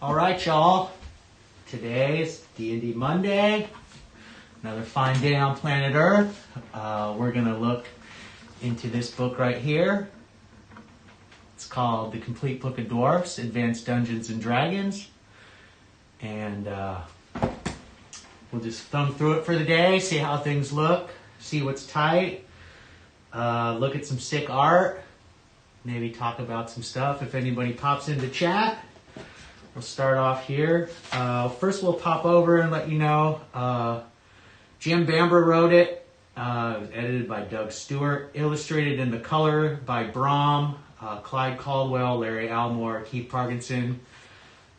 All right, y'all. Today is D&D Monday. Another fine day on planet Earth. We're going to look into this book right here. It's called The Complete Book of Dwarves, Advanced Dungeons and Dragons. And we'll just thumb through it for the day, see how things look, see what's tight, look at some sick art, maybe talk about some stuff if anybody pops into chat. We'll start off here. First we'll pop over and let you know Jim Bamber wrote it. It was edited by Doug Stewart, illustrated in the color by Brom, Clyde Caldwell, Larry Almore, Keith Parkinson,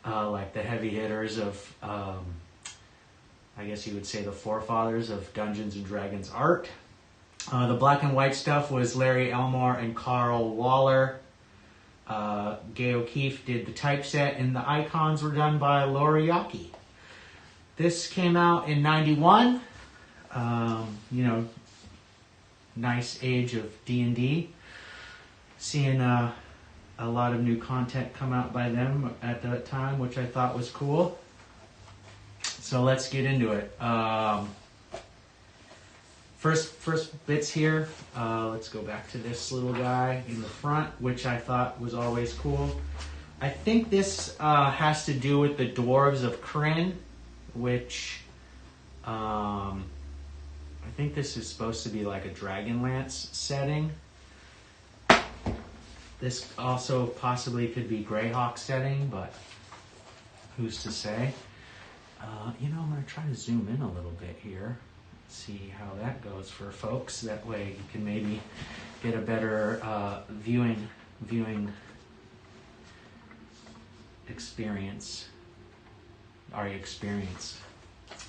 like the heavy hitters of, I guess you would say the forefathers of Dungeons and Dragons art. The black and white stuff was Larry Elmore and Carl Waller. Gay O'Keefe did the typeset, and the icons were done by Laura Yockey. This came out in 91. Nice age of D&D. Seeing a lot of new content come out by them at that time, which I thought was cool. So let's get into it. First bits here, let's go back to this little guy in the front, which I thought was always cool. I think this has to do with the Dwarves of Krynn, which I think this is supposed to be like a Dragonlance setting. This also possibly could be Greyhawk setting, but who's to say? I'm going to try to zoom in a little bit here. See how that goes for folks. That way you can maybe get a better viewing experience. Are you experienced?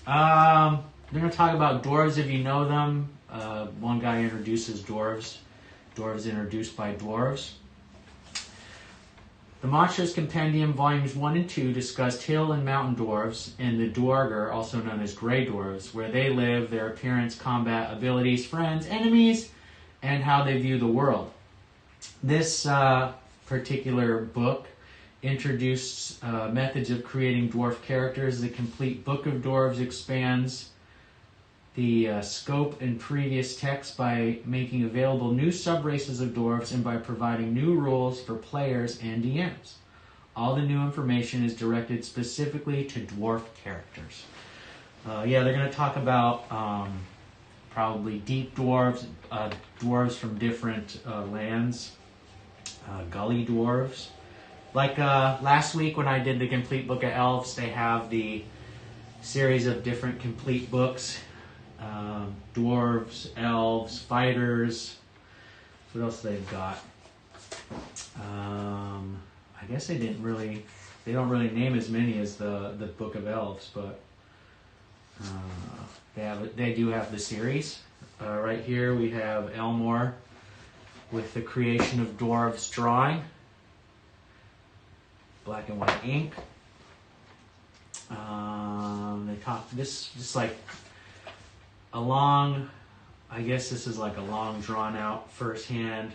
We're going to talk about dwarves if you know them. One guy introduces dwarves. Dwarves introduced by dwarves. The Monsters Compendium Volumes 1 and 2 discussed hill and mountain dwarves and the Duergar, also known as Grey Dwarves, where they live, their appearance, combat, abilities, friends, enemies, and how they view the world. This particular book introduced methods of creating dwarf characters. The Complete Book of Dwarves expands the scope in previous texts by making available new sub-races of dwarves and by providing new rules for players and DMs. All the new information is directed specifically to dwarf characters. They're going to talk about probably deep dwarves, dwarves from different lands, gully dwarves. Like last week when I did the Complete Book of Elves, they have the series of different complete books. Dwarves, elves, fighters. What else they've got? I guess they don't really name as many as the Book of Elves, but they do have the series. Right here we have Elmore with the creation of dwarves drawing, black and white ink. They talk this like a long, I guess this is like a long drawn out first-hand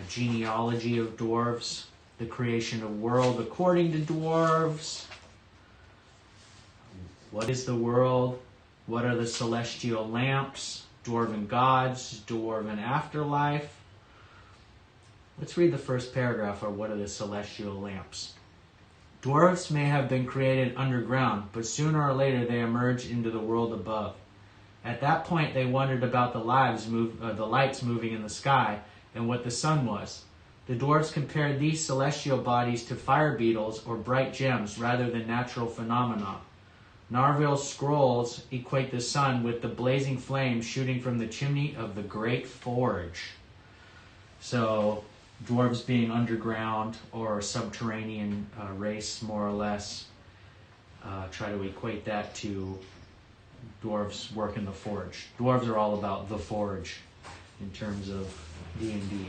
genealogy of dwarves, the creation of world according to dwarves. What is the world? What are the celestial lamps? Dwarven gods, dwarven afterlife. Let's read the first paragraph of what are the celestial lamps. Dwarves may have been created underground, but sooner or later they emerge into the world above. At that point, they wondered about the lights moving in the sky and what the sun was. The dwarves compared these celestial bodies to fire beetles or bright gems rather than natural phenomena. Narville's scrolls equate the sun with the blazing flame shooting from the chimney of the Great Forge. So, dwarves being underground or subterranean race, more or less, try to equate that to dwarves work in the forge. Dwarves are all about the forge in terms of D&D.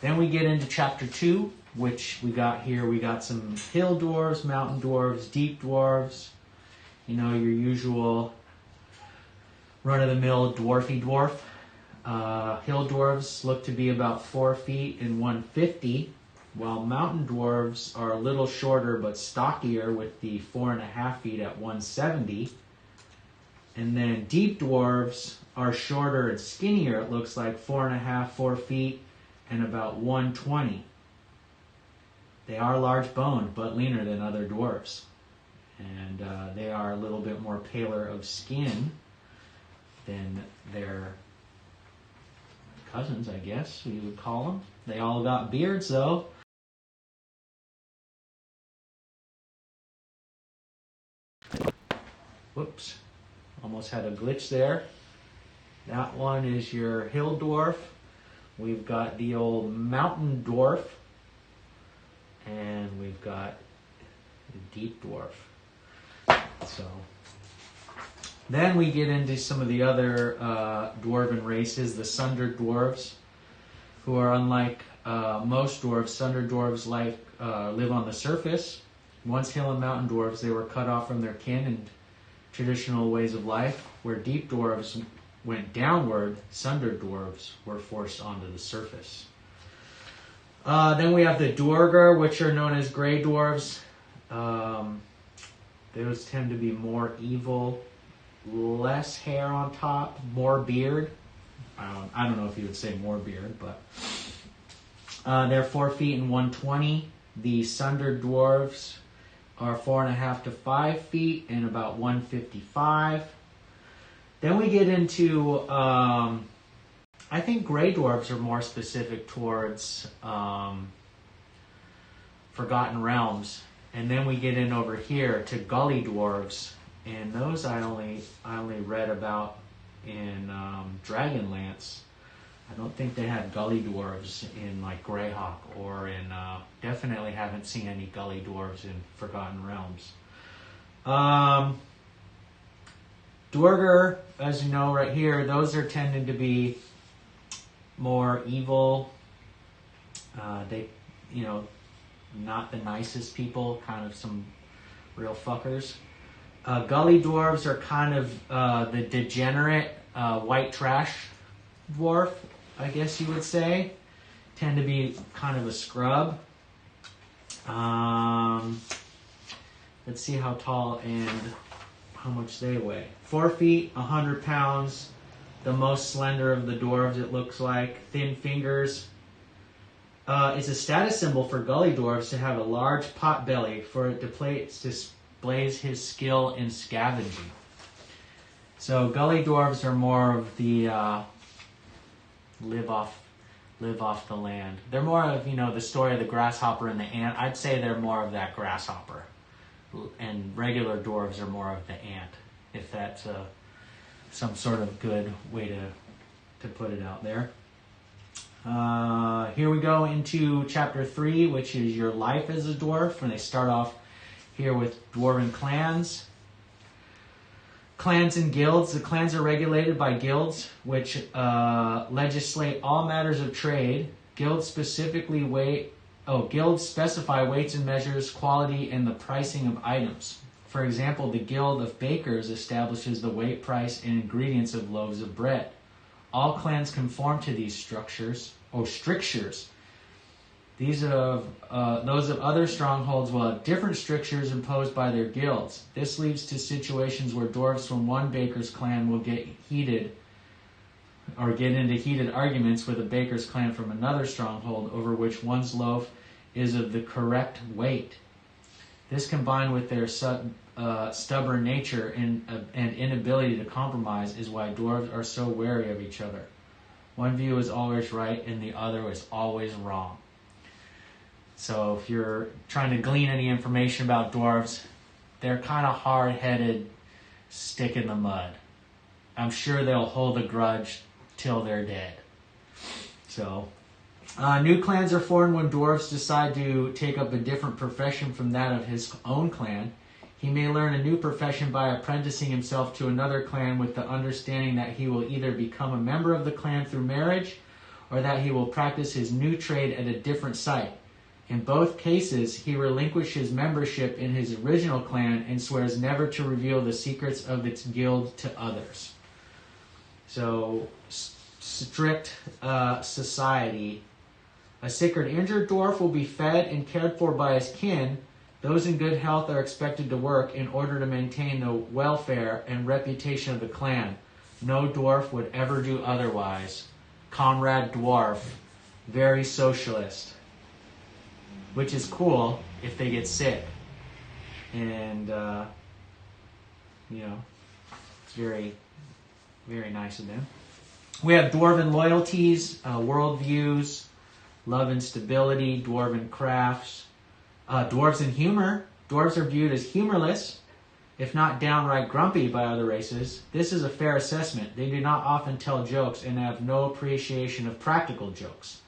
Then we get into chapter 2, which we got here. We got some hill dwarves, mountain dwarves, deep dwarves. Your usual run-of-the-mill dwarfy dwarf. Hill dwarves look to be about 4 feet and 150. while mountain dwarves are a little shorter but stockier with the 4.5 feet at 170. And then deep dwarves are shorter and skinnier, it looks like 4 feet and about 120. They are large boned but leaner than other dwarves. And they are a little bit more paler of skin than their cousins, I guess we would call them. They all got beards though. Whoops, almost had a glitch there. That one is your hill dwarf. We've got the old mountain dwarf. And we've got the deep dwarf. So then we get into some of the other dwarven races, the sundered dwarves, who are unlike most dwarves. Sundered dwarves live on the surface. Once hill and mountain dwarves, they were cut off from their kin and traditional ways of life. Where deep dwarves went downward, sundered dwarves were forced onto the surface. Then we have the Duergar, which are known as gray dwarves. Those tend to be more evil, less hair on top, more beard. I don't know if you would say more beard, but they're 4 feet and 120. The sundered dwarves are 4.5 to 5 feet and about 155. Then we get into, I think gray dwarves are more specific towards Forgotten Realms. And then we get in over here to gully dwarves, and those I only read about in Dragonlance. I don't think they had gully dwarves in like Greyhawk, or in definitely haven't seen any gully dwarves in Forgotten Realms. Duergar, as you know right here, those are tending to be more evil. They, not the nicest people, kind of some real fuckers. Gully dwarves are kind of the degenerate white trash dwarf, I guess you would say. Tend to be kind of a scrub. Let's see how tall and how much they weigh. 4 feet, 100 pounds. The most slender of the dwarves, it looks like. Thin fingers. It's a status symbol for gully dwarves to have a large pot belly, for it displays his skill in scavenging. So gully dwarves are more of the live off the land. They're more of, the story of the grasshopper and the ant. I'd say they're more of that grasshopper. And regular dwarves are more of the ant, if that's some sort of good way to put it out there. Here we go into chapter 3, which is your life as a dwarf. And they start off here with dwarven clans. Clans and guilds. The clans are regulated by guilds, which legislate all matters of trade. Guilds specify weights and measures, quality, and the pricing of items. For example, the Guild of Bakers establishes the weight, price, and ingredients of loaves of bread. All clans conform to these strictures. These of those of other strongholds will have different strictures imposed by their guilds. This leads to situations where dwarves from one baker's clan will get into heated arguments with a baker's clan from another stronghold over which one's loaf is of the correct weight. This, combined with their stubborn nature and inability to compromise, is why dwarves are so wary of each other. One view is always right and the other is always wrong. So if you're trying to glean any information about dwarves, they're kind of hard-headed, stick in the mud. I'm sure they'll hold a grudge till they're dead. So, new clans are formed when dwarves decide to take up a different profession from that of his own clan. He may learn a new profession by apprenticing himself to another clan with the understanding that he will either become a member of the clan through marriage or that he will practice his new trade at a different site. In both cases, he relinquishes membership in his original clan and swears never to reveal the secrets of its guild to others. So, strict society A sick or injured dwarf will be fed and cared for by his kin. Those in good health are expected to work in order to maintain the welfare and reputation of the clan. No dwarf would ever do otherwise. Comrade Dwarf, very socialist. Which is cool if they get sick. And, it's very, very nice of them. We have dwarven loyalties, worldviews, love and stability, dwarven crafts, dwarves and humor. Dwarves are viewed as humorless, if not downright grumpy by other races. This is a fair assessment. They do not often tell jokes and have no appreciation of practical jokes.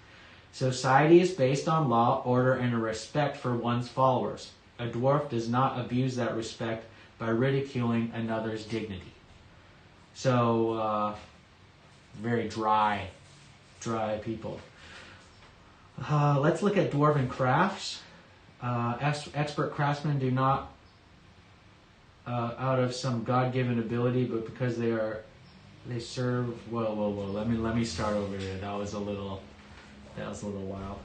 Society is based on law, order, and a respect for one's followers. A dwarf does not abuse that respect by ridiculing another's dignity. So, very dry people. Let's look at dwarven crafts. Expert craftsmen do not, out of some God-given ability, but because they serve. Whoa. Let me start over here. That was a little wild.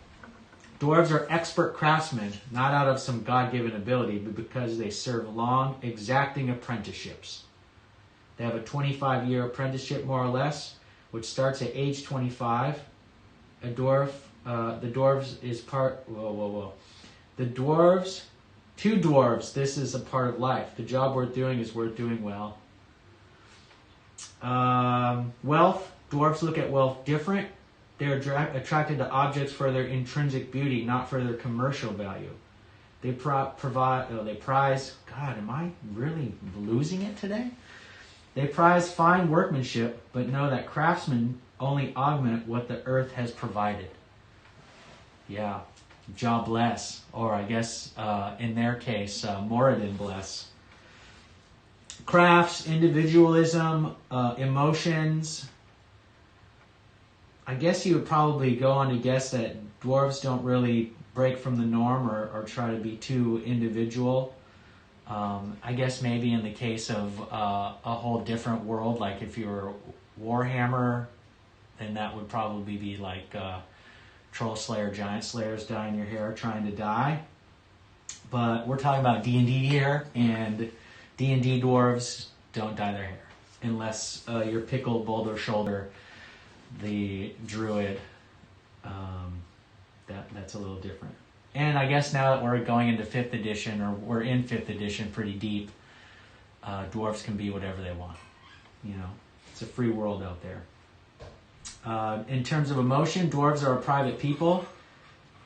Dwarves are expert craftsmen, not out of some God-given ability, but because they serve long, exacting apprenticeships. They have a 25-year apprenticeship, more or less, which starts at age 25. The dwarves is part. The dwarves, to dwarves, this is a part of life. The job worth doing is worth doing well. Wealth. Dwarves look at wealth different. They are attracted to objects for their intrinsic beauty, not for their commercial value. They prize. God, am I really losing it today? They prize fine workmanship, but know that craftsmen only augment what the earth has provided. Yeah, jobless, or I guess in their case, Moradin bless. Crafts, individualism, emotions. I guess you would probably go on to guess that dwarves don't really break from the norm or try to be too individual. I guess maybe in the case of a whole different world, like if you were Warhammer, then that would probably be like Troll Slayer, Giant Slayers dyeing your hair trying to die. But we're talking about D&D here, and D&D dwarves don't dye their hair. Unless you're Pickle Boulder Shoulder, the druid. That's a little different. And I guess now that we're going into 5th edition, or we're in 5th edition pretty deep, dwarves can be whatever they want. It's a free world out there. In terms of emotion, dwarves are a private people.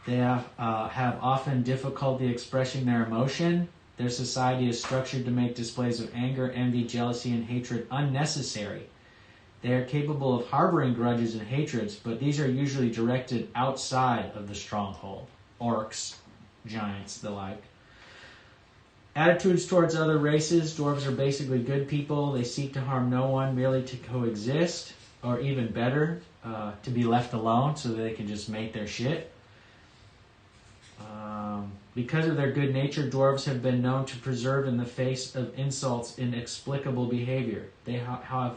They have often difficulty expressing their emotion. Their society is structured to make displays of anger, envy, jealousy, and hatred unnecessary. They are capable of harboring grudges and hatreds, but these are usually directed outside of the stronghold. Orcs, giants, the like. Attitudes towards other races. Dwarves are basically good people. They seek to harm no one, merely to coexist, or even better, to be left alone so that they can just make their shit. Because of their good nature, dwarves have been known to preserve in the face of insults inexplicable behavior. They have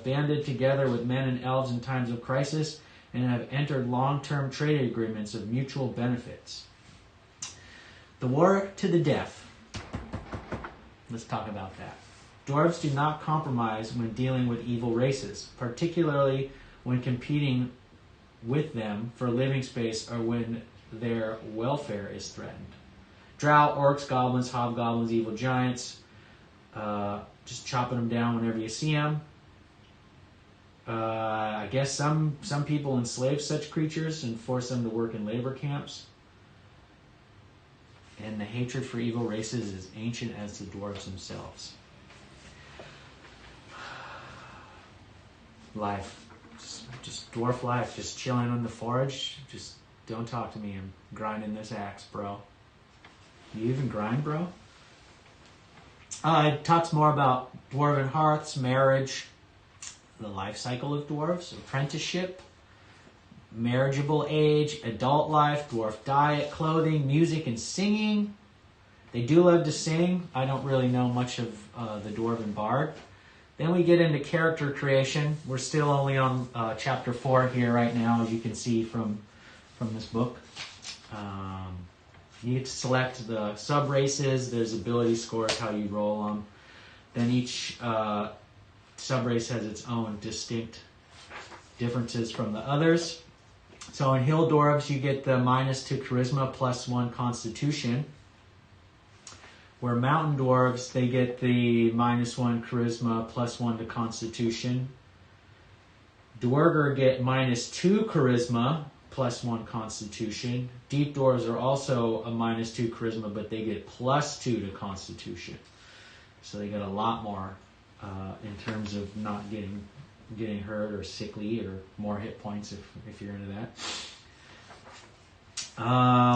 banded together with men and elves in times of crisis and have entered long-term trade agreements of mutual benefits. The war to the death. Let's talk about that. Dwarves do not compromise when dealing with evil races, particularly when competing with them for living space or when their welfare is threatened. Drow, orcs, goblins, hobgoblins, evil giants, just chopping them down whenever you see them. I guess some people enslave such creatures and force them to work in labor camps. And the hatred for evil races is ancient as the dwarves themselves. Life. Just dwarf life. Just chilling on the forge. Just don't talk to me. I'm grinding this axe, bro. You even grind, bro? It talks more about dwarven hearths, marriage, the life cycle of dwarves, apprenticeship, marriageable age, adult life, dwarf diet, clothing, music, and singing. They do love to sing. I don't really know much of the dwarven bard. Then we get into character creation. We're still only on chapter 4 here right now, as you can see from from this book. You get to select the sub-races. There's ability scores, how you roll them. Then each sub-race has its own distinct differences from the others. So in Hill Dwarves, you get the -2 Charisma, +1 Constitution. Where Mountain Dwarves, they get the -1 Charisma, +1 to Constitution. Dwarger get -2 Charisma, +1 Constitution. Deep Dwarves are also a -2 Charisma, but they get +2 to Constitution. So they get a lot more in terms of not getting hurt or sickly, or more hit points if you're into that.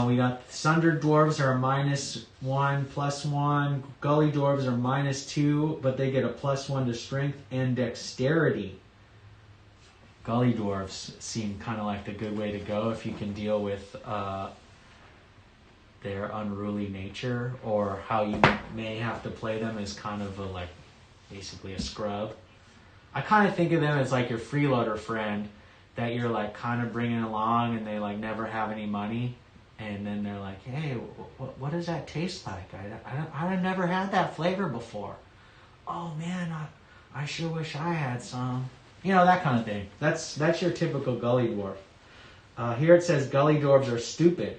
We got Sundered Dwarves are a -1, +1. Gully Dwarves are -2, but they get a +1 to Strength and Dexterity. Gully Dwarves seem kind of like the good way to go if you can deal with their unruly nature, or how you may have to play them as kind of basically a scrub. I kind of think of them as like your freeloader friend that you're like kind of bringing along, and they like never have any money, and then they're like, hey, what does that taste like? I've never had that flavor before. Oh man, I sure wish I had some. You know, that kind of thing. That's your typical Gully Dwarf. Here it says Gully Dwarves are stupid.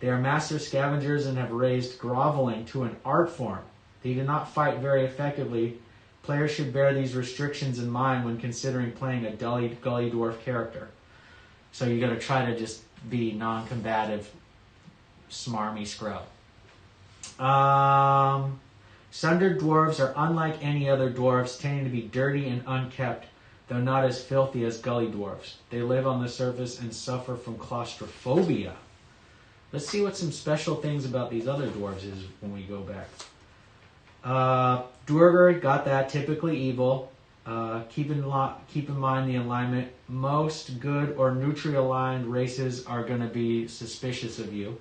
They are master scavengers and have raised groveling to an art form. They do not fight very effectively. Players should bear these restrictions in mind when considering playing a Gully Dwarf character. So you got to try to just be non-combative, smarmy scrub. Sundered Dwarves are unlike any other dwarves, tending to be dirty and unkept, though not as filthy as Gully Dwarves. They live on the surface and suffer from claustrophobia. Let's see what some special things about these other dwarves is when we go back. Dwarger, got that, typically evil. Keep in mind the alignment. Most good or neutrally aligned races are going to be suspicious of you.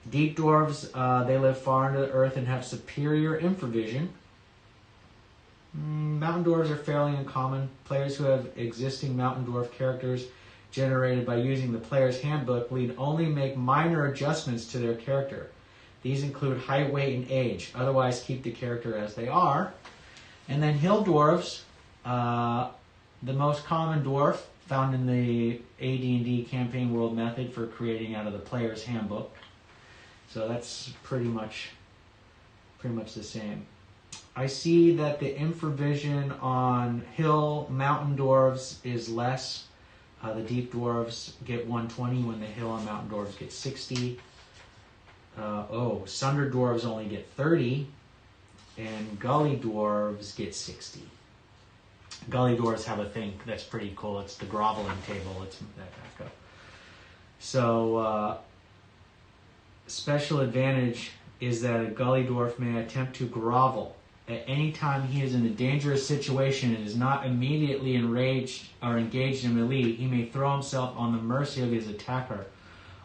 Deep Dwarves, they live far into the earth and have superior infravision. Mountain Dwarves are fairly uncommon. Players who have existing Mountain Dwarf characters generated by using the player's handbook need only make minor adjustments to their character. These include height, weight, and age. Otherwise, keep the character as they are. And then Hill Dwarves, the most common dwarf found in the AD&D campaign world method for creating out of the player's handbook. So that's pretty much the same. I see that the infravision on Hill Mountain Dwarves is less. The Deep Dwarves get 120 when the Hill and Mountain Dwarves get 60. Sundered Dwarves only get 30, and Gully Dwarves get 60. Gully Dwarves have a thing that's pretty cool. It's the groveling table. Let's move that back up. So, special advantage is that a Gully Dwarf may attempt to grovel. At any time he is in a dangerous situation and is not immediately enraged or engaged in melee, he may throw himself on the mercy of his attacker,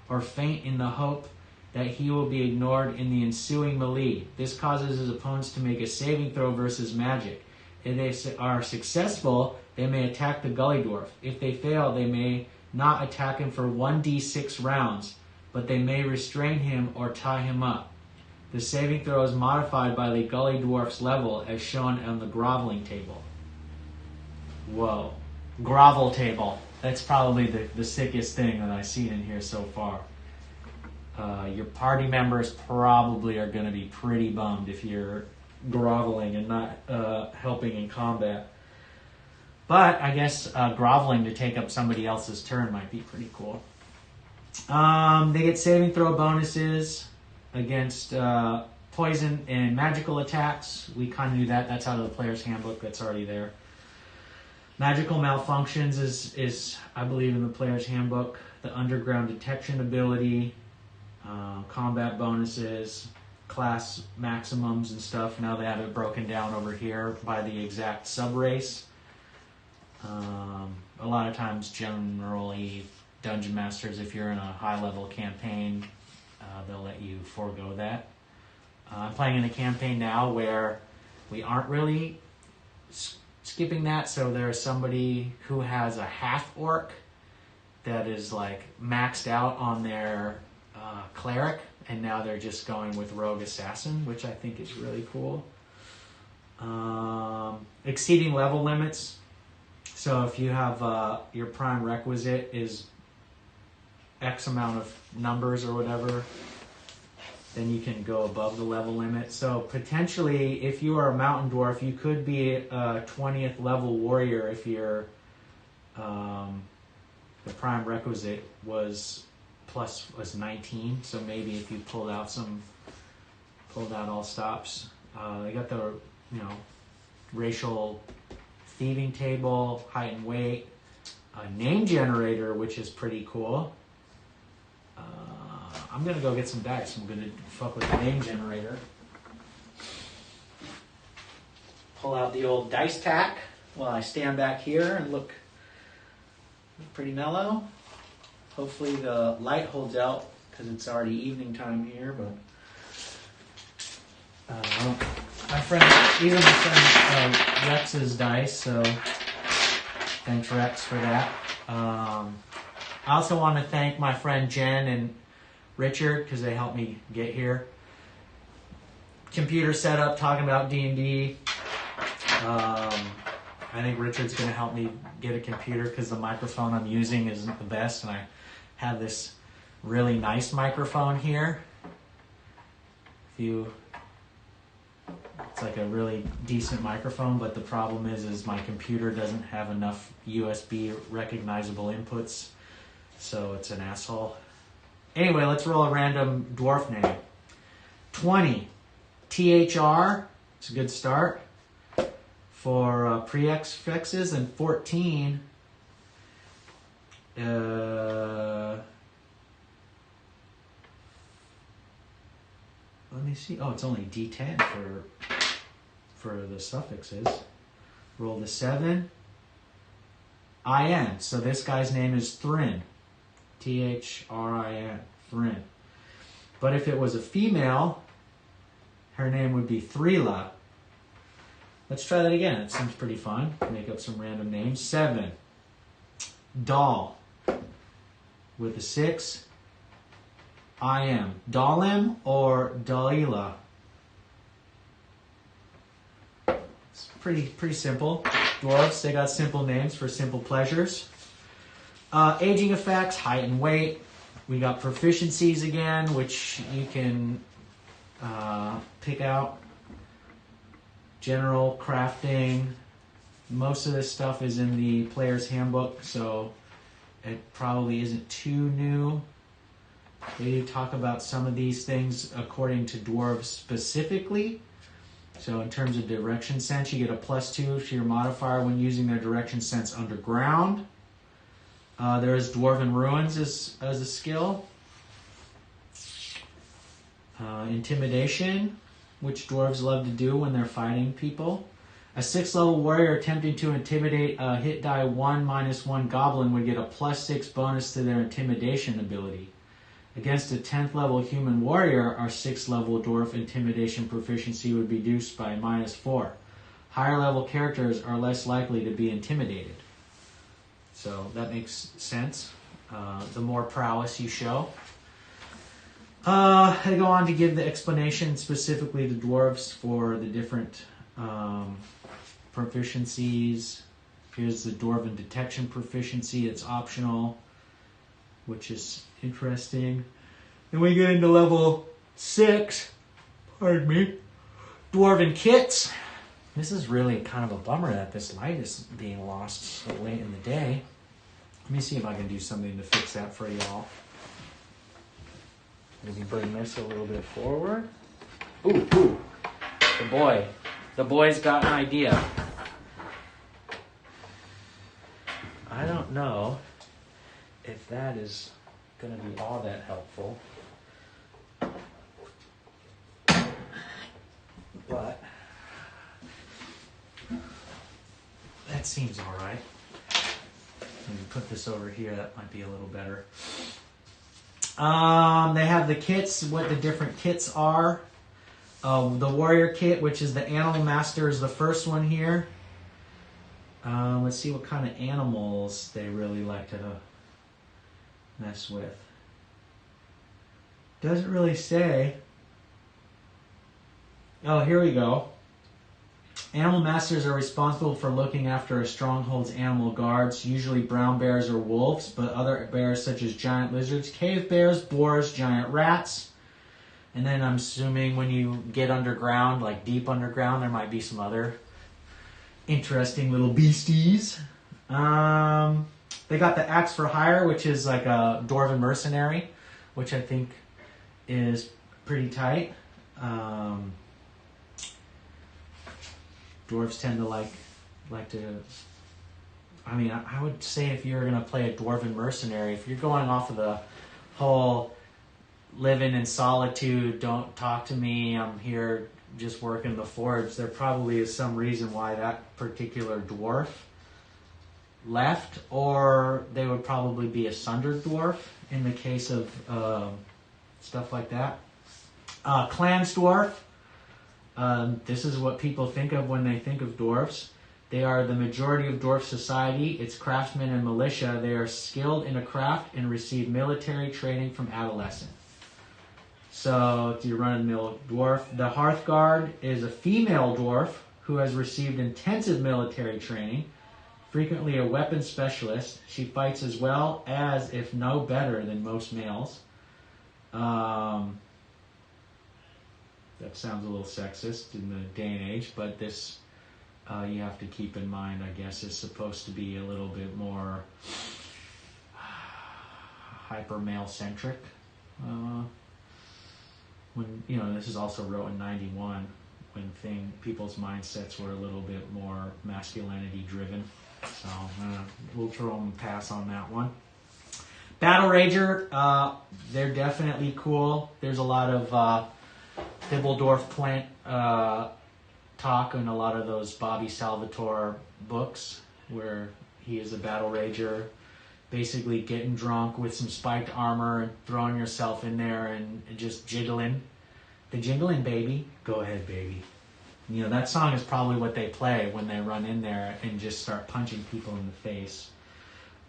or faint in the hope that he will be ignored in the ensuing melee. This causes his opponents to make a saving throw versus magic. If they are successful, they may attack the Gully Dwarf. If they fail, they may not attack him for 1d6 rounds, but they may restrain him or tie him up. The saving throw is modified by the Gully Dwarf's level as shown on the groveling table. Whoa. Grovel table. That's probably the sickest thing that I've seen in here so far. Your party members probably are going to be pretty bummed if you're groveling and not helping in combat. But I guess groveling to take up somebody else's turn might be pretty cool. They get saving throw bonuses against poison and magical attacks. We kind of do that. That's out of the player's handbook. That's already there. Magical malfunctions is I believe, in the player's handbook. The underground detection ability, combat bonuses, class maximums and stuff. Now they have it broken down over here by the exact sub-race. A lot of times, generally, Dungeon Masters, if you're in a high-level campaign, they'll let you forego that. I'm playing in a campaign now where we aren't really skipping that, so there's somebody who has a half-orc that is like maxed out on their cleric, and now they're just going with rogue assassin, which I think is really cool. Exceeding level limits. So if you have your prime requisite is X amount of numbers or whatever, then you can go above the level limit. So potentially, if you are a mountain dwarf, you could be a 20th level warrior if your the prime requisite was 19. So maybe if you pulled out all stops. They got the racial thieving table, height and weight, a name generator, which is pretty cool. I'm gonna go get some dice. I'm gonna fuck with the name generator. Pull out the old dice pack while I stand back here and look pretty mellow. Hopefully the light holds out because it's already evening time here, but these are my friend Rex's dice, so thanks Rex for that. I also want to thank my friend Jen and Richard because they helped me get here. Computer setup, talking about D&D. I think Richard's going to help me get a computer because the microphone I'm using isn't the best, and I have this really nice microphone here. It's like a really decent microphone, but the problem is my computer doesn't have enough USB recognizable inputs, so it's an asshole. Anyway, let's roll a random dwarf name. 20, THR, it's a good start for prefixes, and 14, let me see. Oh, it's only D10 for the suffixes. Roll the 7. IN. So this guy's name is Thrin. THRIN. Thrin. But if it was a female, her name would be Thrila. Let's try that again. It seems pretty fun. Make up some random names. 7. Doll. With a 6. IM. Dalim or Dalila? It's pretty simple. Dwarves, they got simple names for simple pleasures. Aging effects, height and weight. We got proficiencies again, which you can pick out. General, crafting. Most of this stuff is in the player's handbook, so it probably isn't too new. They talk about some of these things according to dwarves specifically. So in terms of direction sense, you get a +2 to your modifier when using their direction sense underground. There is Dwarven Ruins as a skill. Intimidation, which dwarves love to do when they're fighting people. A 6th level warrior attempting to intimidate a hit die 1/-1 goblin would get a +6 bonus to their intimidation ability. Against a 10th level human warrior, our 6th level dwarf intimidation proficiency would be reduced by -4. Higher level characters are less likely to be intimidated. So that makes sense. The more prowess you show. They go on to give the explanation specifically to dwarves for the different proficiencies. Here's the dwarven detection proficiency. It's optional, which is interesting. Then we get into level 6. Pardon me. Dwarven kits. This is really kind of a bummer that this light is being lost so late in the day. Let me see if I can do something to fix that for y'all. Maybe bring this a little bit forward. Ooh. The boy's got an idea. I don't know if that is going to be all that helpful. But that seems all right. Maybe put this over here. That might be a little better. They have the kits, what the different kits are. The warrior kit, which is the animal master, is the first one here. Let's see what kind of animals they really like to mess with? Doesn't really say. Oh, here we go. Animal masters are responsible for looking after a stronghold's animal guards, usually brown bears or wolves, but other bears such as giant lizards, cave bears, boars, giant rats. And then I'm assuming when you get underground, like deep underground, there might be some other interesting little beasties. They got the axe for hire, which is like a dwarven mercenary, which I think is pretty tight. Dwarves tend to like to. I mean, I would say if you're going to play a dwarven mercenary, if you're going off of the whole living in solitude, don't talk to me, I'm here just working the forge, there probably is some reason why that particular dwarf left, or they would probably be a sundered dwarf in the case of stuff like that. Clans dwarf. This is what people think of when they think of dwarves. They are the majority of dwarf society. It's craftsmen and militia. They are skilled in a craft and receive military training from adolescent. So it's your run-of-the-mill dwarf. The Hearthguard is a female dwarf who has received intensive military training, frequently a weapons specialist. She fights as well as, if no better, than most males. That sounds a little sexist in the day and age, but this you have to keep in mind, I guess, is supposed to be a little bit more hyper male centric. When this is also wrote in '91, when people's mindsets were a little bit more masculinity driven. So we'll throw them a pass on that one. Battle Rager, they're definitely cool. There's a lot of Thibbledorf plant talk in a lot of those Bobby Salvatore books where he is a battle rager, basically getting drunk with some spiked armor and throwing yourself in there and just jiggling. The jingling, baby. Go ahead, baby. That song is probably what they play when they run in there and just start punching people in the face.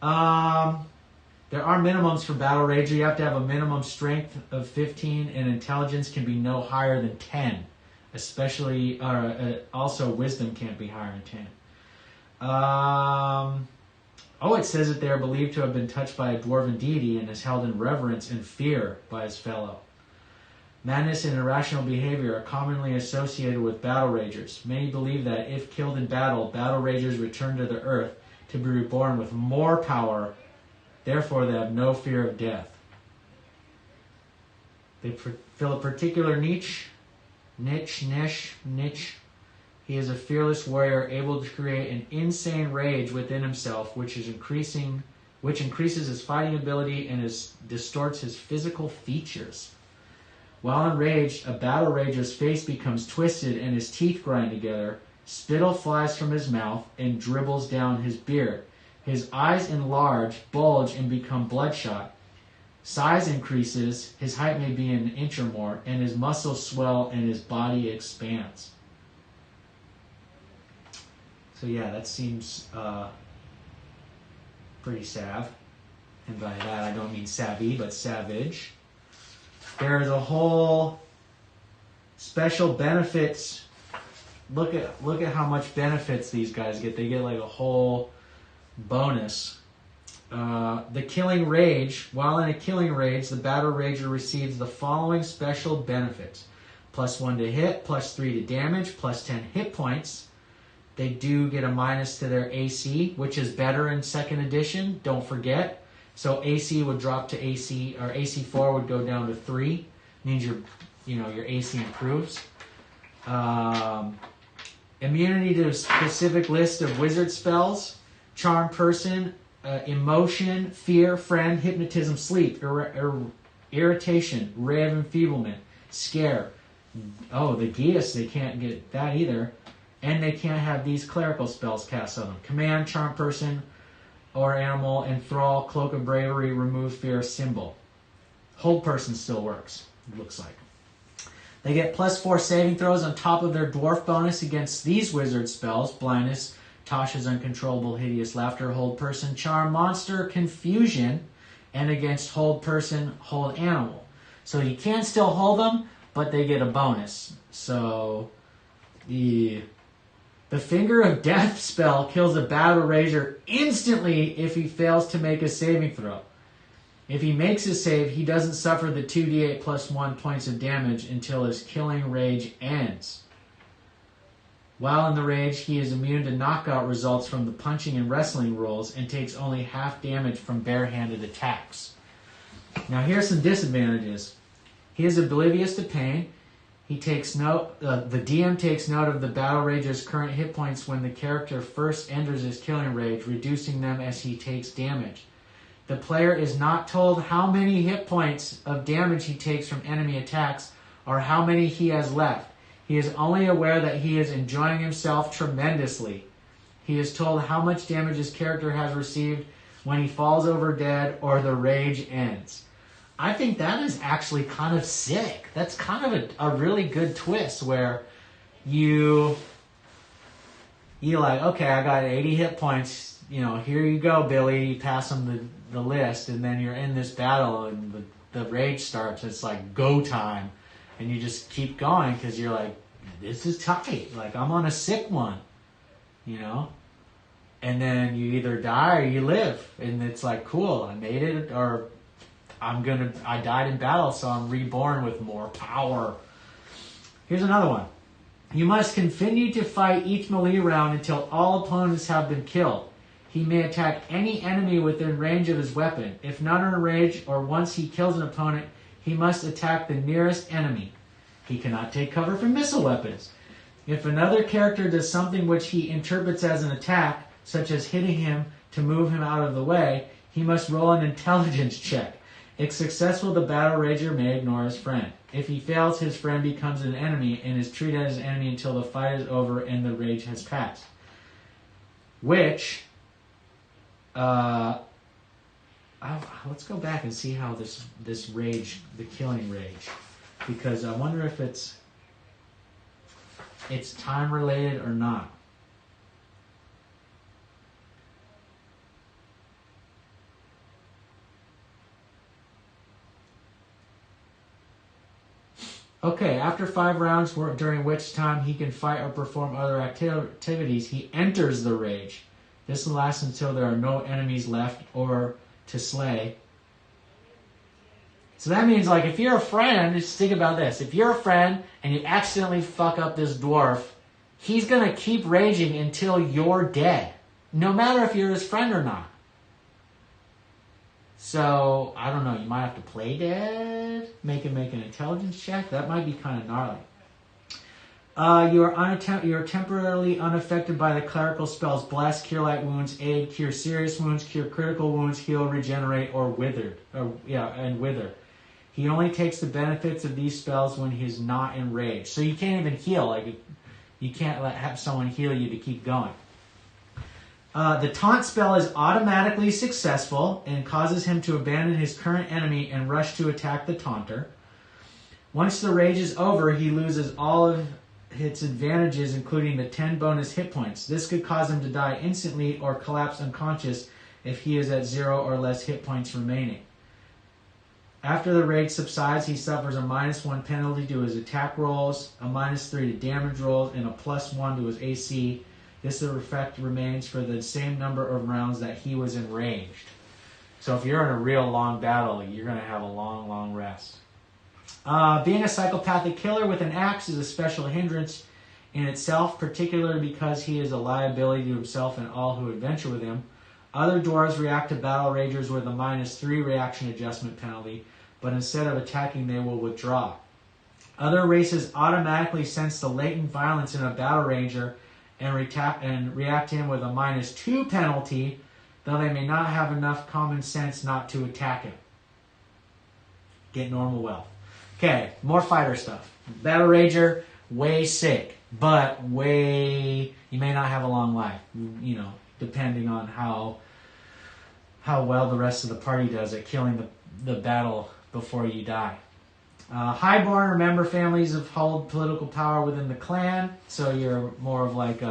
There are minimums for Battle Rager. You have to have a minimum strength of 15 and intelligence can be no higher than 10. Especially, also wisdom can't be higher than 10. It says that they are believed to have been touched by a dwarven deity and is held in reverence and fear by his fellow. Madness and irrational behavior are commonly associated with Battle Ragers. Many believe that if killed in battle, Battle Ragers return to the earth to be reborn with more power. Therefore, they have no fear of death. They fill a particular niche. He is a fearless warrior, able to create an insane rage within himself, which increases his fighting ability and distorts his physical features. While enraged, a battle rager's face becomes twisted and his teeth grind together. Spittle flies from his mouth and dribbles down his beard. His eyes enlarge, bulge, and become bloodshot. Size increases, his height may be an inch or more, and his muscles swell and his body expands. So yeah, that seems pretty sav. And by that I don't mean savvy, but savage. There's a whole special benefits. Look at how much benefits these guys get. They get like a whole bonus. The Killing Rage. While in a Killing Rage, the Battle Rager receives the following special benefits. +1 to hit, +3 to damage, +10 hit points. They do get a minus to their AC, which is better in 2nd edition, don't forget. So AC would drop to AC, or AC4 would go down to 3. Means your AC improves. Immunity to a specific list of wizard spells. Charm person, emotion, fear, friend, hypnotism, sleep, irritation, ray of enfeeblement, scare. Oh, the Geas, they can't get that either. And they can't have these clerical spells cast on them. Command, charm person, or animal, enthrall, cloak of bravery, remove fear, symbol. Hold person still works, it looks like. They get +4 saving throws on top of their dwarf bonus against these wizard spells. Blindness, Tasha's uncontrollable hideous laughter, hold person, charm, monster, confusion, and against hold person, hold animal. So you can still hold them, but they get a bonus. So the Finger of Death spell kills a battle rager instantly if he fails to make a saving throw. If he makes a save, he doesn't suffer the 2d8 plus 1 points of damage until his killing rage ends. While in the rage, he is immune to knockout results from the punching and wrestling rolls and takes only half damage from barehanded attacks. Now here's some disadvantages. He is oblivious to pain. He takes note. The DM takes note of the battle rager's current hit points when the character first enters his killing rage, reducing them as he takes damage. The player is not told how many hit points of damage he takes from enemy attacks or how many he has left. He is only aware that he is enjoying himself tremendously. He is told how much damage his character has received when he falls over dead or the rage ends. I think that is actually kind of sick. That's kind of a really good twist where you're like, okay, I got 80 hit points. You know, here you go, Billy. You pass him the list, and then you're in this battle, and the rage starts. It's like go time. And you just keep going because you're like, this is tight. Like, I'm on a sick one, you know? And then you either die or you live. And it's like, cool, I made it, or I died in battle, so I'm reborn with more power. Here's another one. You must continue to fight each melee round until all opponents have been killed. He may attack any enemy within range of his weapon. If none are in range, or once he kills an opponent, he must attack the nearest enemy. He cannot take cover from missile weapons. If another character does something which he interprets as an attack, such as hitting him to move him out of the way, he must roll an intelligence check. If successful, the battle rager may ignore his friend. If he fails, his friend becomes an enemy and is treated as an enemy until the fight is over and the rage has passed. Which, let's go back and see how this rage, the killing rage, because I wonder if it's time related or not. Okay, after 5 rounds, during which time he can fight or perform other activities, he enters the rage. This will last until there are no enemies left or to slay. So that means, like, if you're a friend, just think about this. If you're a friend and you accidentally fuck up this dwarf, he's going to keep raging until you're dead, no matter if you're his friend or not. So, I don't know, you might have to play dead, make an intelligence check. That might be kind of gnarly. You are temporarily unaffected by the clerical spells Bless, Cure Light Wounds, Aid, Cure Serious Wounds, Cure Critical Wounds, Heal, Regenerate, or Wither. Wither. He only takes the benefits of these spells when he's not in rage. So you can't even heal. Like, you can't have someone heal you to keep going. The taunt spell is automatically successful and causes him to abandon his current enemy and rush to attack the taunter. Once the rage is over, he loses all of its advantages, including the 10 bonus hit points. This could cause him to die instantly or collapse unconscious if he is at 0 or less hit points remaining. After the rage subsides, he suffers a -1 penalty to his attack rolls, a -3 to damage rolls, and a +1 to his AC. This effect remains for the same number of rounds that he was enraged. So if you're in a real long battle, you're going to have a long, long rest. Being a psychopathic killer with an axe is a special hindrance in itself, particularly because he is a liability to himself and all who adventure with him. Other dwarves react to battle ragers with a -3 reaction adjustment penalty, but instead of attacking, they will withdraw. Other races automatically sense the latent violence in a battle rager and react to him with a -2 penalty, though they may not have enough common sense not to attack him. Get normal wealth. Okay, more fighter stuff. Battle rager, way sick, but you may not have a long life, depending on how well the rest of the party does at killing the battle before you die. Highborn or member families of hold political power within the clan, so you're more of like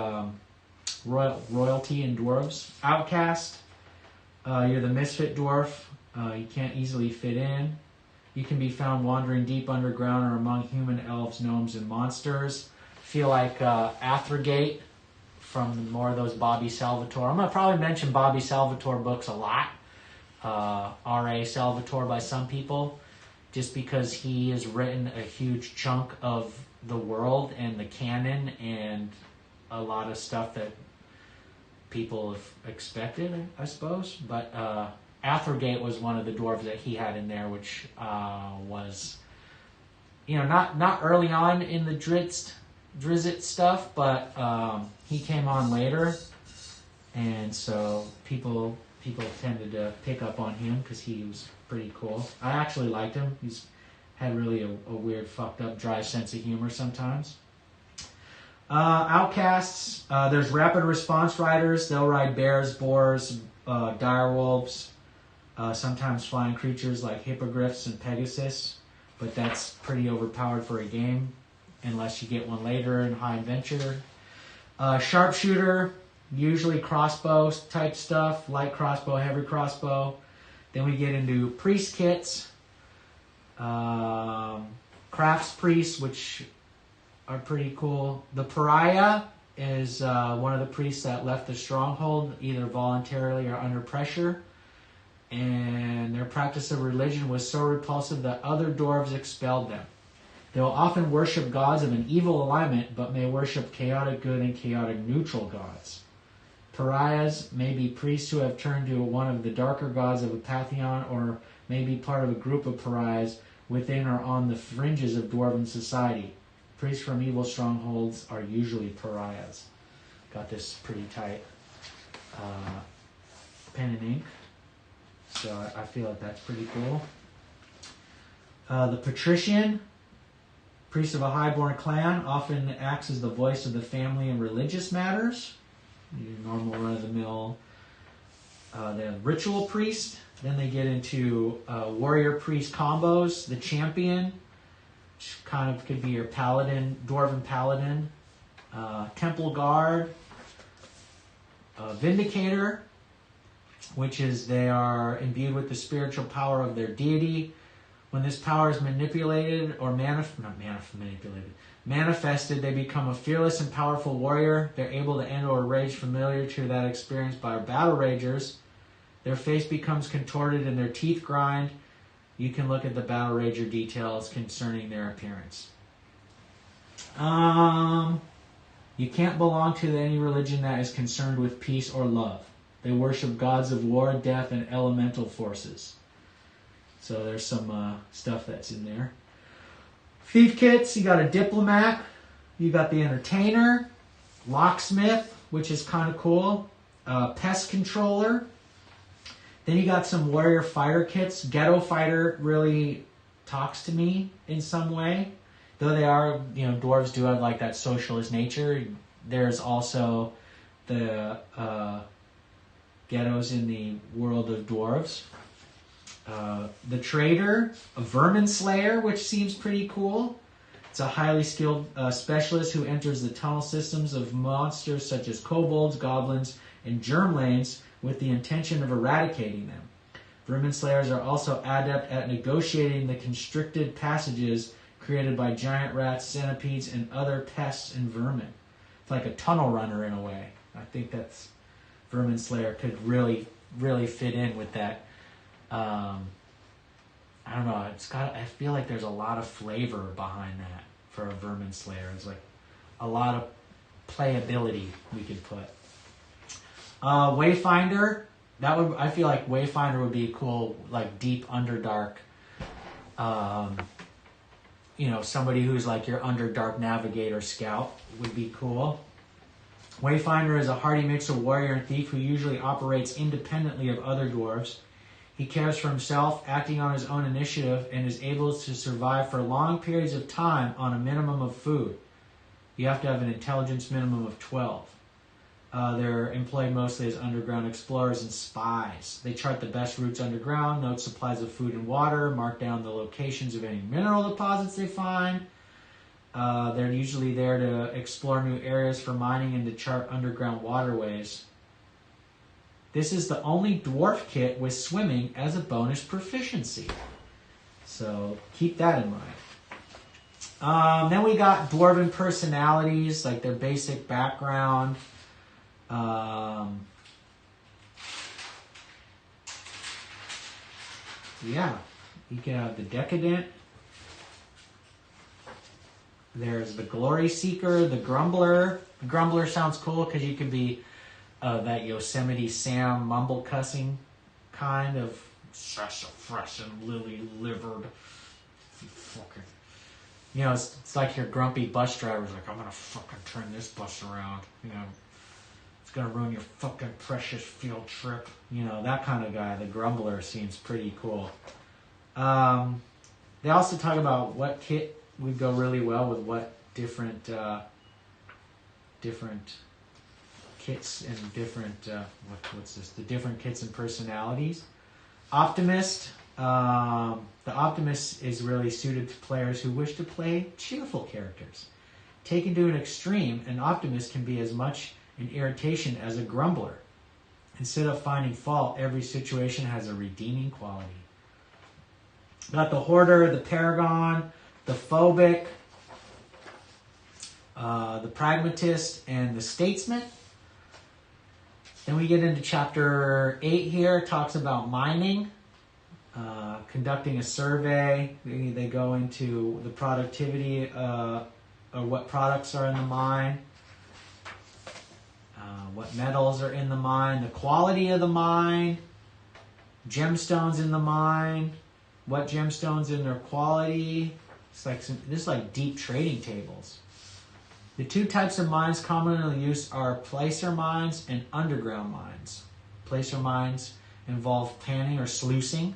royalty in dwarves. Outcast, you're the misfit dwarf. You can't easily fit in. You can be found wandering deep underground or among human, elves, gnomes, and monsters. I feel like Athergate from more of those Bobby Salvatore. I'm going to probably mention Bobby Salvatore books a lot. R.A. Salvatore by some people, just because he has written a huge chunk of the world and the canon and a lot of stuff that people have expected, I suppose. But Athergate was one of the dwarves that he had in there, which was, not early on in the Drizzt stuff, but he came on later, and so people tended to pick up on him because he was pretty cool. I actually liked him. He's had really a weird, fucked up, dry sense of humor sometimes. Outcasts. There's rapid response riders. They'll ride bears, boars, direwolves, sometimes flying creatures like hippogriffs and pegasus, but that's pretty overpowered for a game unless you get one later in high adventure. Sharpshooter. Usually crossbow type stuff, light crossbow, heavy crossbow. Then we get into priest kits, crafts priests, which are pretty cool. The pariah is one of the priests that left the stronghold, either voluntarily or under pressure. And their practice of religion was so repulsive that other dwarves expelled them. They will often worship gods of an evil alignment, but may worship chaotic good and chaotic neutral gods. Pariahs may be priests who have turned to one of the darker gods of a pantheon, or may be part of a group of pariahs within or on the fringes of dwarven society. Priests from evil strongholds are usually pariahs. Got this pretty tight pen and ink, so I feel like that's pretty cool. The patrician, priest of a highborn clan, often acts as the voice of the family in religious matters. Your normal run-of-the-mill. They have ritual priest. Then they get into warrior priest combos. The champion, which kind of could be your paladin, dwarven paladin. Temple guard. Vindicator, which is they are imbued with the spiritual power of their deity. When this power is manipulated or manifested, they become a fearless and powerful warrior. They're able to end or rage familiar to that experience by battle ragers. Their face becomes contorted and their teeth grind. You can look at the battle rager details concerning their appearance. You can't belong to any religion that is concerned with peace or love. They worship gods of war, death, and elemental forces. So there's some stuff that's in there. Thief kits, you got a diplomat, you got the entertainer, locksmith, which is kind of cool, pest controller. Then you got some warrior fighter kits. Ghetto fighter really talks to me in some way. Though they are, dwarves do have like that socialist nature. There's also the ghettos in the world of dwarves. The trader, a vermin slayer, which seems pretty cool. It's a highly skilled specialist who enters the tunnel systems of monsters such as kobolds, goblins, and germlanes with the intention of eradicating them. Vermin slayers are also adept at negotiating the constricted passages created by giant rats, centipedes, and other pests and vermin. It's like a tunnel runner in a way. I think that's vermin slayer could really, really fit in with that. I don't know. I feel like there's a lot of flavor behind that for a vermin slayer. It's like a lot of playability we could put. Wayfinder. I feel like Wayfinder would be a cool, like deep underdark. Somebody who's like your underdark navigator scout would be cool. Wayfinder is a hardy mix of warrior and thief who usually operates independently of other dwarves. He cares for himself, acting on his own initiative, and is able to survive for long periods of time on a minimum of food. You have to have an intelligence minimum of 12. They're employed mostly as underground explorers and spies. They chart the best routes underground, note supplies of food and water, mark down the locations of any mineral deposits they find. They're usually there to explore new areas for mining and to chart underground waterways. This is the only dwarf kit with swimming as a bonus proficiency. So keep that in mind. Then we got dwarven personalities, like their basic background. Yeah, you can have the Decadent. There's the Glory Seeker, the Grumbler. The Grumbler sounds cool because you can be that Yosemite Sam mumble cussing kind of fresh and lily-livered. Fucking, you know, it's like your grumpy bus driver's like, I'm gonna fucking turn this bus around. You know, it's gonna ruin your fucking precious field trip. You know, that kind of guy. The Grumbler seems pretty cool. They also talk about what kit would go really well with what different kits and different what's this? The different kits and personalities. Optimist. The Optimist is really suited to players who wish to play cheerful characters. Taken to an extreme, an Optimist can be as much an irritation as a Grumbler. Instead of finding fault, every situation has a redeeming quality. Got the Hoarder, the Paragon, the Phobic, the Pragmatist, and the Statesman. Then we get into chapter 8 here. It talks about mining, conducting a survey. They go into the productivity or what products are in the mine, what metals are in the mine, the quality of the mine, gemstones in the mine, what gemstones in their quality. It's like this is like deep trading tables. The two types of mines commonly used are placer mines and underground mines. Placer mines involve panning or sluicing,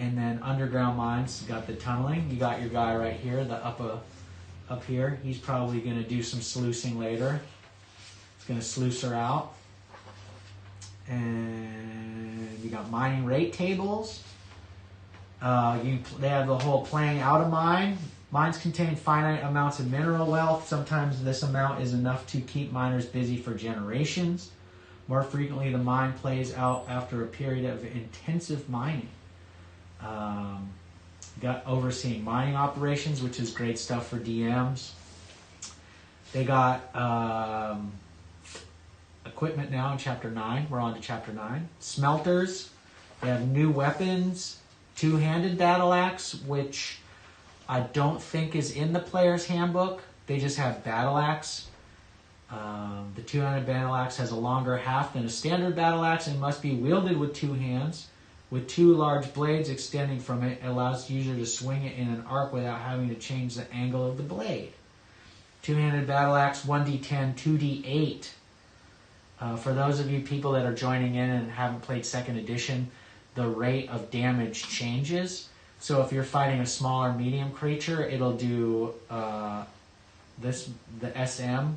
and then underground mines got the tunneling. You got your guy right here, the up here. He's probably going to do some sluicing later. He's going to sluice her out. And you got mining rate tables. They have the whole playing out a mine. Mines contain finite amounts of mineral wealth. Sometimes this amount is enough to keep miners busy for generations. More frequently, the mine plays out after a period of intensive mining. Got overseeing mining operations, which is great stuff for DMs. They got equipment now in chapter 9. We're on to chapter 9. Smelters. They have new weapons. Two-handed battle axe, which I don't think is in the player's handbook. They just have battle axe. The two-handed battle axe has a longer haft than a standard battle axe and must be wielded with two hands. With two large blades extending from it, it allows the user to swing it in an arc without having to change the angle of the blade. Two-handed battle axe, 1d10, 2d8. For those of you people that are joining in and haven't played 2nd edition, the rate of damage changes. So if you're fighting a smaller medium creature, it'll do the SM.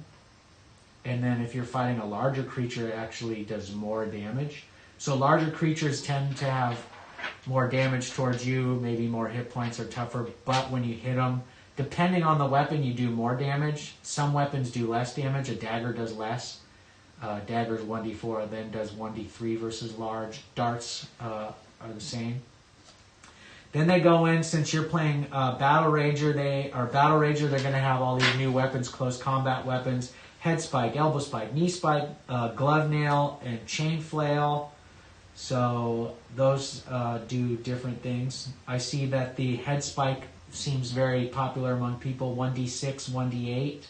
And then if you're fighting a larger creature, it actually does more damage. So larger creatures tend to have more damage towards you, maybe more hit points or tougher. But when you hit them, depending on the weapon, you do more damage. Some weapons do less damage. A dagger does less. Dagger's 1d4, then does 1d3 versus large. Darts are the same. Then they go in, since you're playing Battle Rager, they're going to have all these new weapons, close combat weapons. Head spike, elbow spike, knee spike, glove nail, and chain flail. So those do different things. I see that the head spike seems very popular among people, 1d6, 1d8.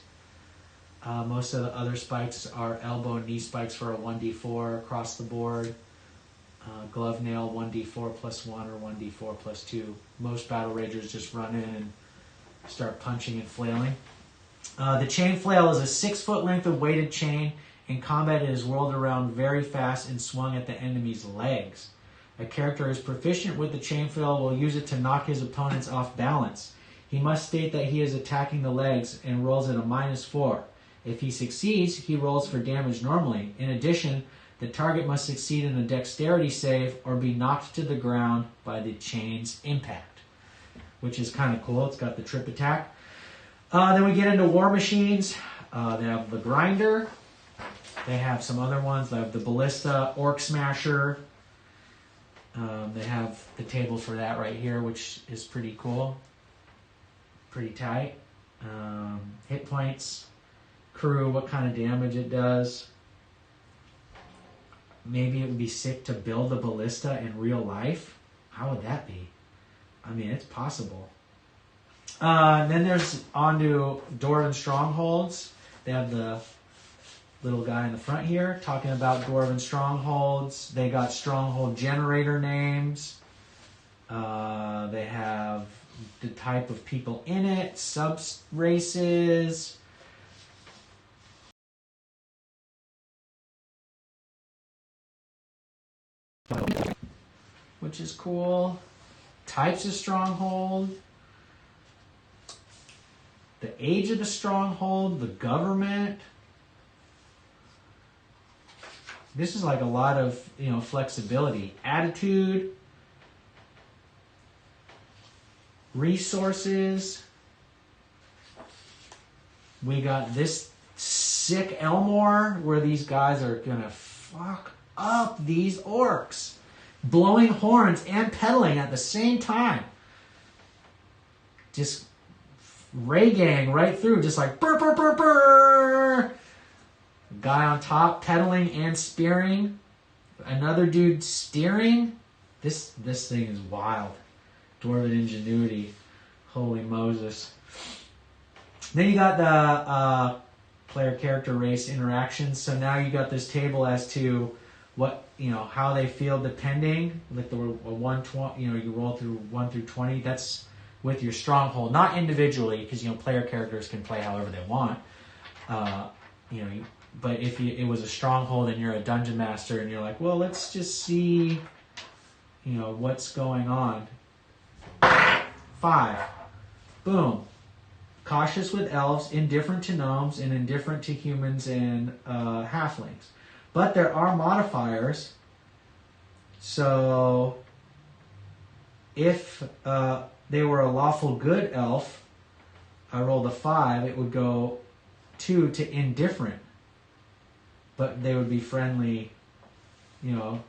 Most of the other spikes are elbow and knee spikes for a 1d4 across the board. Glove nail, 1d4 plus 1 or 1d4 plus 2. Most battle ragers just run in and start punching and flailing. The chain flail is a 6-foot length of weighted chain. In combat, it is whirled around very fast and swung at the enemy's legs. A character who is proficient with the chain flail will use it to knock his opponents off balance. He must state that he is attacking the legs and rolls at a -4. If he succeeds, he rolls for damage normally. In addition, the target must succeed in a dexterity save or be knocked to the ground by the chain's impact, which is kind of cool. It's got the trip attack. Then we get into war machines. They have the grinder. They have some other ones. They have the Ballista, Orc Smasher. They have the table for that right here, which is pretty cool. Pretty tight. Hit points, crew, what kind of damage it does. Maybe it would be sick to build the Ballista in real life. How would that be? I mean, it's possible. Then there's on to Dwarven Strongholds. They have the little guy in the front here talking about Dwarven Strongholds. They got stronghold generator names. They have the type of people in it, sub-races. Which is cool. Types of stronghold. The age of the stronghold, the government. This is like a lot of, flexibility. Attitude. Resources. We got this sick Elmore where these guys are gonna fuck up these orcs. Blowing horns and pedaling at the same time. Just ray gang right through, just like burr, burr, burr, burr. Guy on top pedaling and spearing. Another dude steering. This thing is wild. Dwarven ingenuity. Holy Moses. Then you got the player character race interactions. So now you got this table as to what, how they feel depending. Like the 120, you roll through 1 through 20. That's with your stronghold, not individually, because player characters can play however they want. But if it was a stronghold and you're a dungeon master and you're like, well, let's just see, what's going on. 5. Boom. Cautious with elves, indifferent to gnomes, and indifferent to humans and halflings. But there are modifiers. So if they were a lawful good elf, I rolled a 5, it would go 2 to indifferent. But they would be friendly, that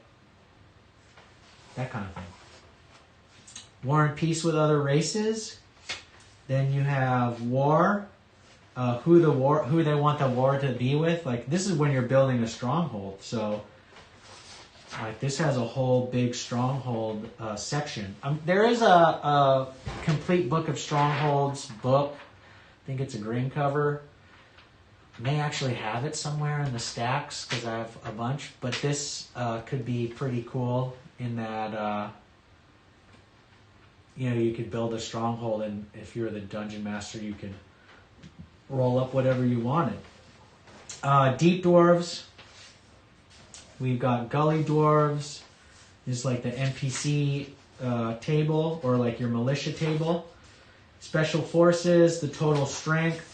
kind of thing. War and peace with other races. Then you have war. Who they want the war to be with. Like, this is when you're building a stronghold. So, like, this has a whole big stronghold section. There is a complete book of strongholds book. I think it's a green cover. I may actually have it somewhere in the stacks because I have a bunch. But this could be pretty cool in that, you could build a stronghold, and if you're the dungeon master, you could roll up whatever you wanted. Deep dwarves. We've got gully dwarves. This is like the NPC table, or like your militia table. Special forces, the total strength.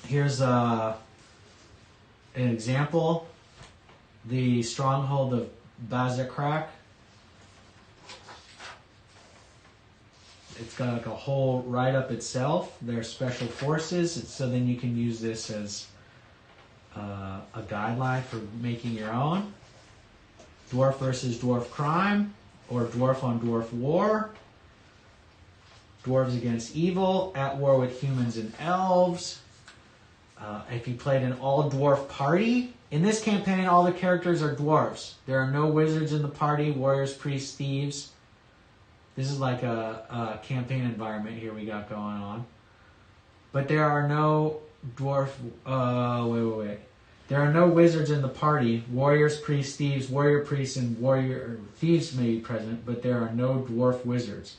Here's an example. The stronghold of Bazakrak. It's got like a whole write-up itself. They're special forces, so then you can use this as a guideline for making your own. Dwarf versus dwarf crime, or dwarf on dwarf war. Dwarves against evil, at war with humans and elves. If you played an all-dwarf party, in this campaign all the characters are dwarves. There are no wizards in the party, warriors, priests, thieves. This is like a campaign environment here we got going on. But there are no dwarf... wait. There are no wizards in the party. Warriors, priests, thieves, warrior priests, and warrior thieves may be present, but there are no dwarf wizards.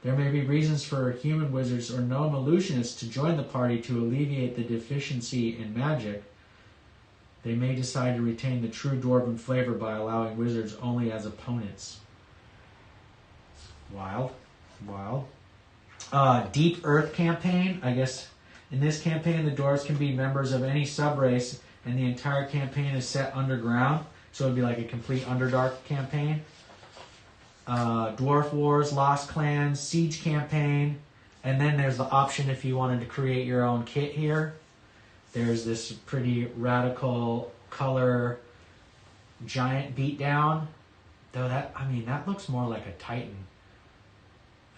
There may be reasons for human wizards or gnome illusionists to join the party to alleviate the deficiency in magic. They may decide to retain the true dwarven flavor by allowing wizards only as opponents. Wild. Deep Earth campaign. I guess in this campaign the dwarves can be members of any subrace, and the entire campaign is set underground, so it would be like a complete Underdark campaign. Dwarf Wars, Lost Clans, Siege campaign, and then there's the option if you wanted to create your own kit here. There's this pretty radical color giant beatdown. Though that looks more like a Titan.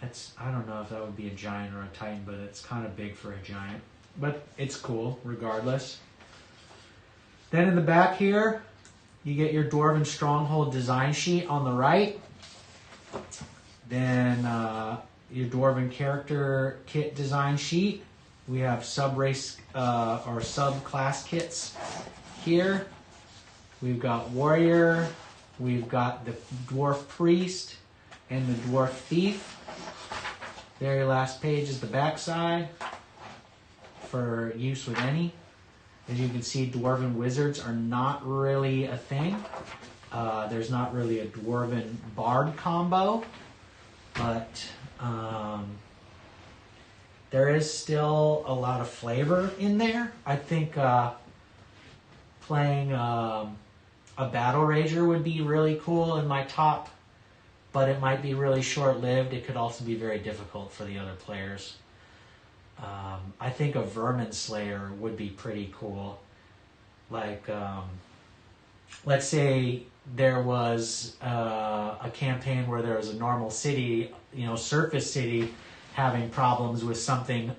I don't know if that would be a giant or a Titan, but it's kind of big for a giant. But it's cool, regardless. Then in the back here, you get your Dwarven Stronghold design sheet on the right. Then your Dwarven character kit design sheet. We have sub-race or sub-class kits here. We've got Warrior. We've got the Dwarf Priest and the Dwarf Thief. Very last page is the backside for use with any. As you can see, Dwarven Wizards are not really a thing. There's not really a Dwarven Bard combo, but there is still a lot of flavor in there. I think playing a Battle Rager would be really cool in my top, but it might be really short-lived. It could also be very difficult for the other players. I think a Vermin Slayer would be pretty cool. Like, let's say there was a campaign where there was a normal city, surface city, having problems with something,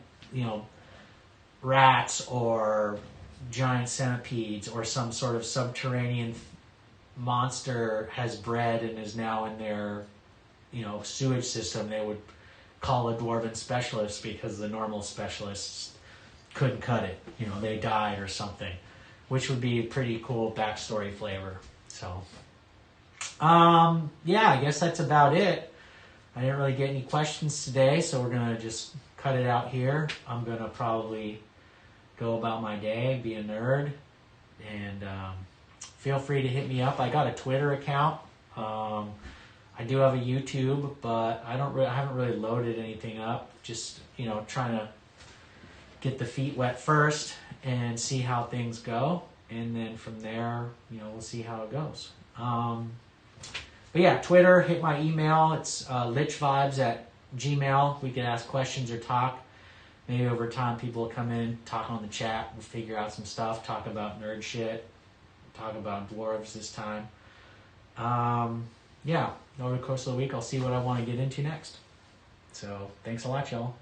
rats or giant centipedes or some sort of subterranean monster has bred and is now in their, sewage system. They would call a Dwarven specialist because the normal specialists couldn't cut it. They died or something, which would be a pretty cool backstory flavor. So, yeah, I guess that's about it. I didn't really get any questions today, so we're going to just cut it out here. I'm going to probably go about my day, be a nerd, and feel free to hit me up. I got a Twitter account. I do have a YouTube, but I haven't really loaded anything up. Just, trying to get the feet wet first and see how things go. And then from there, we'll see how it goes. But yeah, Twitter, hit my email. It's lichvibes@gmail. We can ask questions or talk. Maybe over time people will come in, talk on the chat, we'll figure out some stuff, talk about nerd shit, talk about dwarves this time. Yeah, over the course of the week, I'll see what I want to get into next. So, thanks a lot, y'all.